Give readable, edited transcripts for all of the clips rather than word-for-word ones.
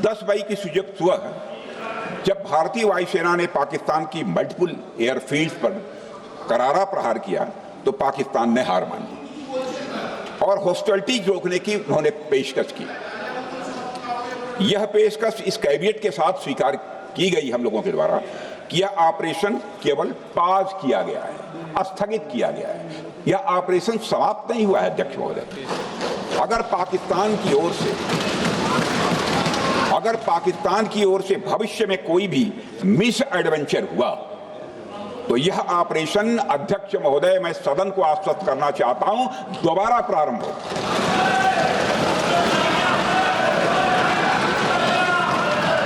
10 मई की सुबह जब भारतीय वायुसेना ने पाकिस्तान की मल्टीपल एयरफील्ड्स पर करारा प्रहार किया तो पाकिस्तान ने हार मान ली और हॉस्टिलिटी रोकने की उन्होंने पेशकश की। यह पेशकश इस कैविएट के साथ स्वीकार की गई हम लोगों के द्वारा कि यह ऑपरेशन केवल पाज किया गया है, स्थगित किया गया है, यह ऑपरेशन समाप्त नहीं हुआ है। अध्यक्ष महोदय, अगर पाकिस्तान की ओर से भविष्य में कोई भी मिस एडवेंचर हुआ तो यह ऑपरेशन, अध्यक्ष महोदय, मैं सदन को आश्वस्त करना चाहता हूं, दोबारा प्रारंभ हो।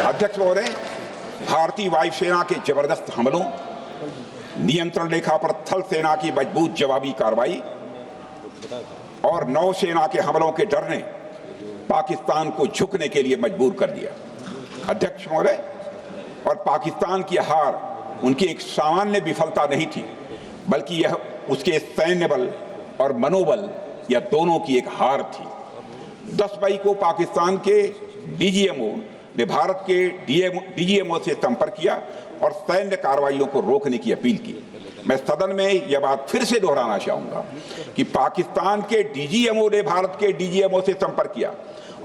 अध्यक्ष महोदय, भारतीय वायुसेना के जबरदस्त हमलों, नियंत्रण रेखा पर थल सेना की मजबूत जवाबी कार्रवाई और नौसेना के हमलों के डर ने पाकिस्तान को झुकने के लिए मजबूर कर दिया। अध्यक्ष महोदय, और पाकिस्तान की हार उनकी एक सामान्य विफलता नहीं थी, बल्कि यह उसके सैन्य बल और मनोबल या दोनों की एक हार थी। 10 मई को पाकिस्तान के डीजीएमओ ने भारत के डीजीएमओ से संपर्क किया और सैन्य कार्रवाइयों को रोकने की अपील की। मैं सदन में यह बात फिर से दोहराना चाहूंगा कि पाकिस्तान के डीजीएमओ ने भारत के डीजीएमओ से संपर्क किया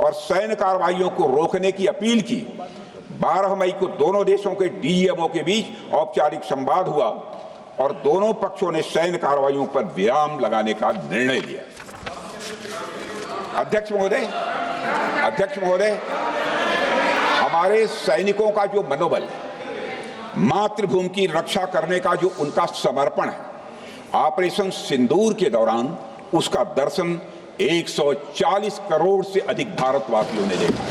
और सैन्य कार्रवाइयों को रोकने की अपील की। 12 मई को दोनों देशों के डीजीएमओ के बीच औपचारिक संवाद हुआ और दोनों पक्षों ने सैन्य कार्रवाइयों पर विराम लगाने का निर्णय लिया। अध्यक्ष महोदय, हमारे सैनिकों का जो मनोबल, मातृभूमि की रक्षा करने का जो उनका समर्पण है, ऑपरेशन सिंदूर के दौरान उसका दर्शन 140 करोड़ से अधिक भारतवासियों ने देखा।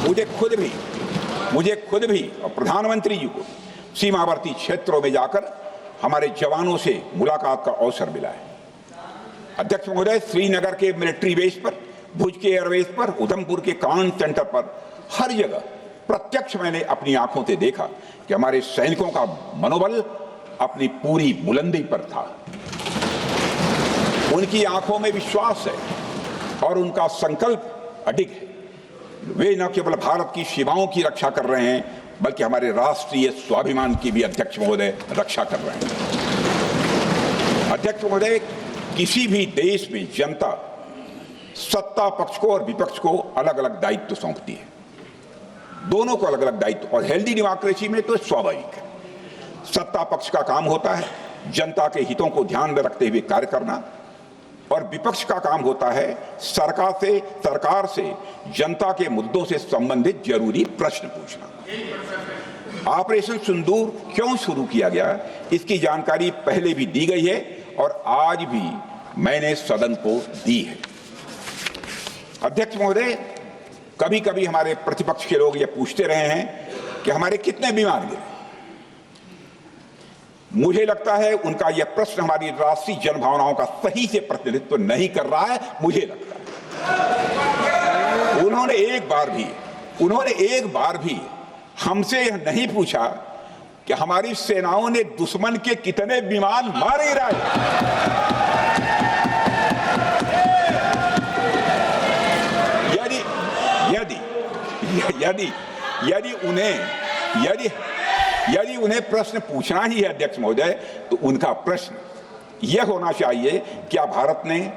मुझे खुद भी और प्रधानमंत्री जी को सीमावर्ती क्षेत्रों में जाकर हमारे जवानों से मुलाकात का अवसर मिला है। अध्यक्ष महोदय, श्रीनगर के मिलिट्री बेस पर, भुज के एयरबेस पर, उधमपुर के कमांड सेंटर पर, हर जगह प्रत्यक्ष मैंने अपनी आंखों से देखा कि हमारे सैनिकों का मनोबल अपनी पूरी बुलंदी पर था। उनकी आंखों में विश्वास है और उनका संकल्प अडिग है। वे न केवल भारत की सीमाओं की रक्षा कर रहे हैं, बल्कि हमारे राष्ट्रीय स्वाभिमान की भी, अध्यक्ष महोदय, रक्षा कर रहे हैं। अध्यक्ष महोदय, किसी भी देश में जनता सत्ता पक्ष को और विपक्ष को अलग अलग दायित्व सौंपती है, दोनों को अलग अलग दायित्व, और हेल्दी डेमोक्रेसी में तो स्वाभाविक है। सत्ता पक्ष का काम होता है जनता के हितों को ध्यान में रखते हुए कार्य करना और विपक्ष का काम होता है सरकार से जनता के मुद्दों से संबंधित जरूरी प्रश्न पूछना। ऑपरेशन सिंदूर क्यों शुरू किया गया, इसकी जानकारी पहले भी दी गई है और आज भी मैंने सदन को दी है। अध्यक्ष महोदय, कभी कभी हमारे प्रतिपक्ष के लोग ये पूछते रहे हैं कि हमारे कितने विमान गिरे। मुझे लगता है उनका यह प्रश्न हमारी राष्ट्रीय जनभावनाओं का सही से प्रतिनिधित्व नहीं कर रहा है। मुझे लगता है उन्होंने एक बार भी हमसे यह नहीं पूछा कि हमारी सेनाओं ने दुश्मन के कितने विमान मारे गिराए। यदि उन्हें प्रश्न पूछना ही है अध्यक्ष महोदय, तो उनका प्रश्न यह होना चाहिए, क्या भारत ने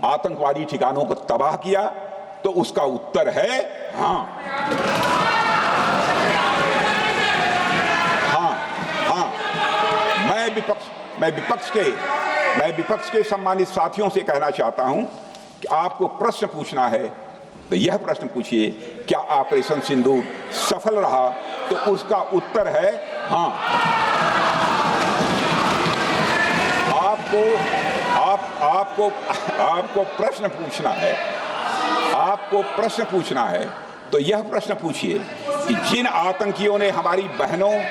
आतंकवादी ठिकानों को तबाह किया? तो उसका उत्तर है हाँ। मैं विपक्ष के सम्मानित साथियों से कहना चाहता हूं कि आपको प्रश्न पूछना है तो यह प्रश्न पूछिए, क्या ऑपरेशन सिंदूर सफल रहा? तो उसका उत्तर है हाँ। आपको प्रश्न पूछना है तो यह प्रश्न पूछिए कि जिन आतंकियों ने हमारी बहनों,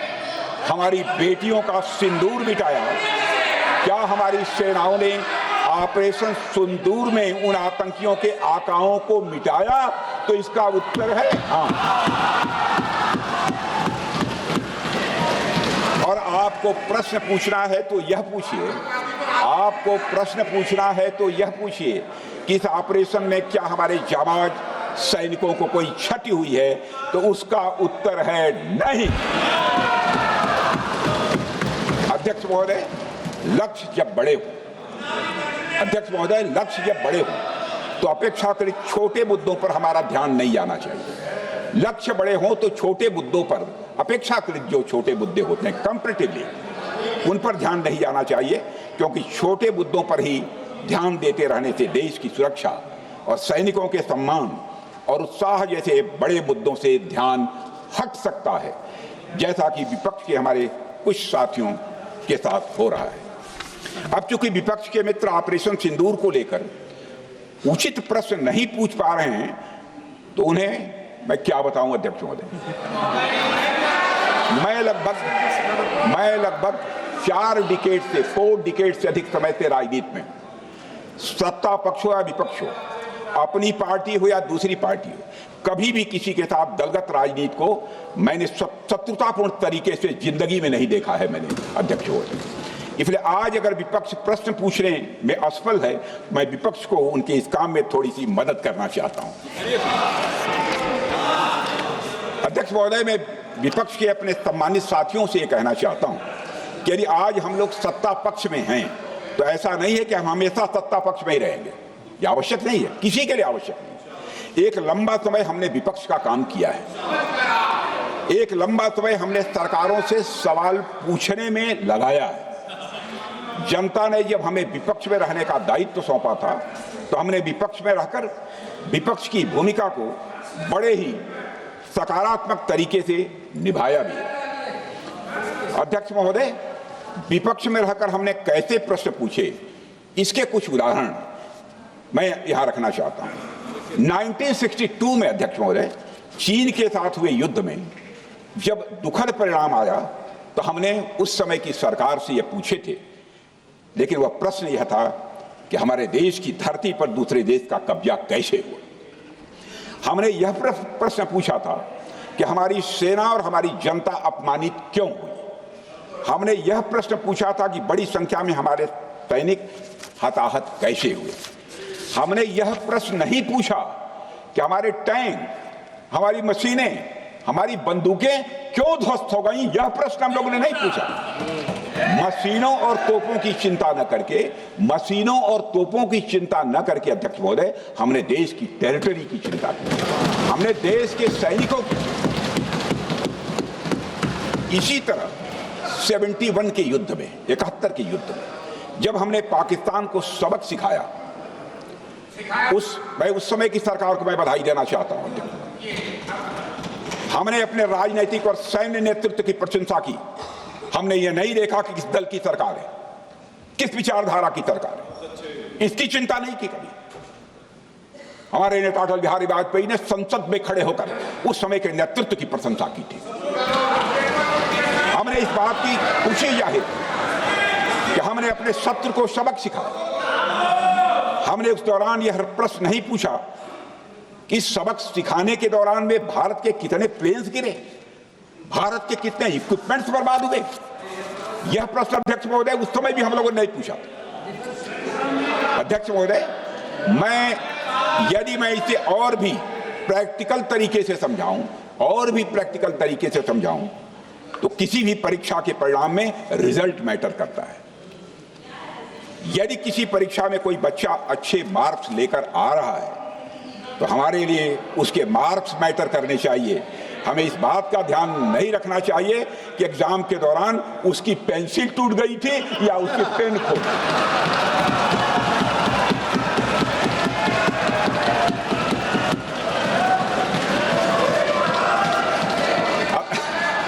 हमारी बेटियों का सिंदूर मिटाया, क्या हमारी सेनाओं ने ऑपरेशन सिंदूर में उन आतंकियों के आकाओं को मिटाया? तो इसका उत्तर है हाँ। और आपको प्रश्न पूछना है तो यह पूछिए कि इस ऑपरेशन में क्या हमारे जाबाज सैनिकों को कोई क्षति हुई है, तो उसका उत्तर है नहीं। अध्यक्ष महोदय, लक्ष्य जब बड़े हो, अध्यक्ष महोदय, लक्ष्य जब बड़े हो तो अपेक्षाकृत छोटे मुद्दों पर हमारा ध्यान नहीं जाना चाहिए। लक्ष्य बड़े हों तो छोटे मुद्दों पर, अपेक्षाकृत जो छोटे मुद्दे होते हैं कंपैरेटिवली, उन पर ध्यान नहीं जाना चाहिए, क्योंकि छोटे मुद्दों पर ही ध्यान देते रहने से देश की सुरक्षा और सैनिकों के सम्मान और उत्साह जैसे बड़े मुद्दों से ध्यान हट सकता है, जैसा कि विपक्ष के हमारे कुछ साथियों के साथ हो रहा है। अब चूंकि विपक्ष के मित्र ऑपरेशन सिंदूर को लेकर उचित प्रश्न नहीं पूछ पा रहे हैं, तो उन्हें मैं क्या बताऊं अध्यक्ष महोदय। मैं लगभग 4 डिकेड से अधिक समय से राजनीति में, सत्ता पक्ष हो या विपक्ष हो, अपनी पार्टी हो या दूसरी पार्टी हो, कभी भी किसी के साथ दलगत राजनीति को मैंने शत्रुतापूर्ण तरीके से जिंदगी में नहीं देखा है मैंने अध्यक्ष महोदय। इसलिए आज अगर विपक्ष प्रश्न पूछने में असफल है, मैं विपक्ष को उनके इस काम में थोड़ी सी मदद करना चाहता हूं। अध्यक्ष महोदय, मैं विपक्ष के अपने सम्मानित साथियों से कहना चाहता हूं कि यदि आज हम लोग सत्ता पक्ष में हैं, तो ऐसा नहीं है कि हम हमेशा सत्ता पक्ष में ही रहेंगे। यह आवश्यक नहीं है, किसी के लिए आवश्यक नहीं। एक लंबा समय हमने विपक्ष का काम किया है, एक लंबा समय हमने सरकारों से सवाल पूछने में लगाया है। जनता ने जब हमें विपक्ष में रहने का दायित्व सौंपा था, तो हमने विपक्ष में रहकर विपक्ष की भूमिका को बड़े ही सकारात्मक तरीके से निभाया भी है। अध्यक्ष महोदय, विपक्ष में रहकर हमने कैसे प्रश्न पूछे, इसके कुछ उदाहरण मैं यहां रखना चाहता हूं। 1962 में अध्यक्ष महोदय, चीन के साथ हुए युद्ध में जब दुखद परिणाम आया, तो हमने उस समय की सरकार से यह पूछे थे, लेकिन वह प्रश्न यह था कि हमारे देश की धरती पर दूसरे देश का कब्जा कैसे हुआ। हमने यह प्रश्न पूछा था कि हमारी सेना और हमारी जनता अपमानित क्यों हुई। हमने यह प्रश्न पूछा था कि बड़ी संख्या में हमारे सैनिक हताहत कैसे हुए। हमने यह प्रश्न नहीं पूछा कि हमारे टैंक, हमारी मशीनें, हमारी बंदूकें क्यों ध्वस्त हो गई। यह प्रश्न हम लोगों ने नहीं पूछा। मशीनों और तोपों की चिंता न करके, मशीनों और तोपों की चिंता न करके अध्यक्ष महोदय, हमने देश की टेरिटरी की चिंता की, हमने देश के सैनिकों की। इसी तरह 71 के युद्ध में, 71 के युद्ध में जब हमने पाकिस्तान को सबक सिखाया, उस समय की सरकार को मैं बधाई देना चाहता हूं। हमने अपने राजनीतिक और सैन्य नेतृत्व की प्रशंसा की। हमने ये नहीं देखा कि किस दल की सरकार है, किस विचारधारा की सरकार है, इसकी चिंता नहीं की कभी। हमारे नेता अटल बिहारी वाजपेयी ने संसद में खड़े होकर उस समय के नेतृत्व की प्रशंसा की थी। हमने इस बात की खुशी जाहिर कि हमने अपने शत्रु को सबक सिखाया। हमने उस दौरान यह प्रश्न नहीं पूछा कि सबक सिखाने के दौरान में भारत के कितने प्लेन्स गिरे, भारत के कितने इक्विपमेंट्स बर्बाद हुए। यह प्रश्न अध्यक्ष महोदय उस समय भी हम लोगों ने नहीं पूछा। अध्यक्ष महोदय, यदि मैं इसे और भी प्रैक्टिकल तरीके से समझाऊं, तो किसी भी परीक्षा के परिणाम में रिजल्ट मैटर करता है। यदि किसी परीक्षा में कोई बच्चा अच्छे मार्क्स लेकर आ रहा है, तो हमारे लिए उसके मार्क्स मैटर करने चाहिए। हमें इस बात का ध्यान नहीं रखना चाहिए कि एग्जाम के दौरान उसकी पेंसिल टूट गई थी या उसकी पेन खो गई।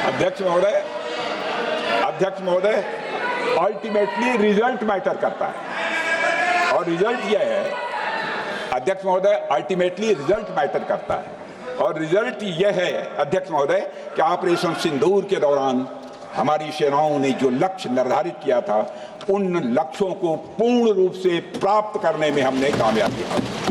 अध्यक्ष महोदय, अल्टीमेटली रिजल्ट मैटर करता है, और रिजल्ट यह है अध्यक्ष महोदय, अल्टीमेटली रिजल्ट मैटर करता है। और रिजल्ट यह है अध्यक्ष महोदय कि ऑपरेशन सिंदूर के दौरान हमारी सेनाओं ने जो लक्ष्य निर्धारित किया था, उन लक्ष्यों को पूर्ण रूप से प्राप्त करने में हमने कामयाबी हासिल की।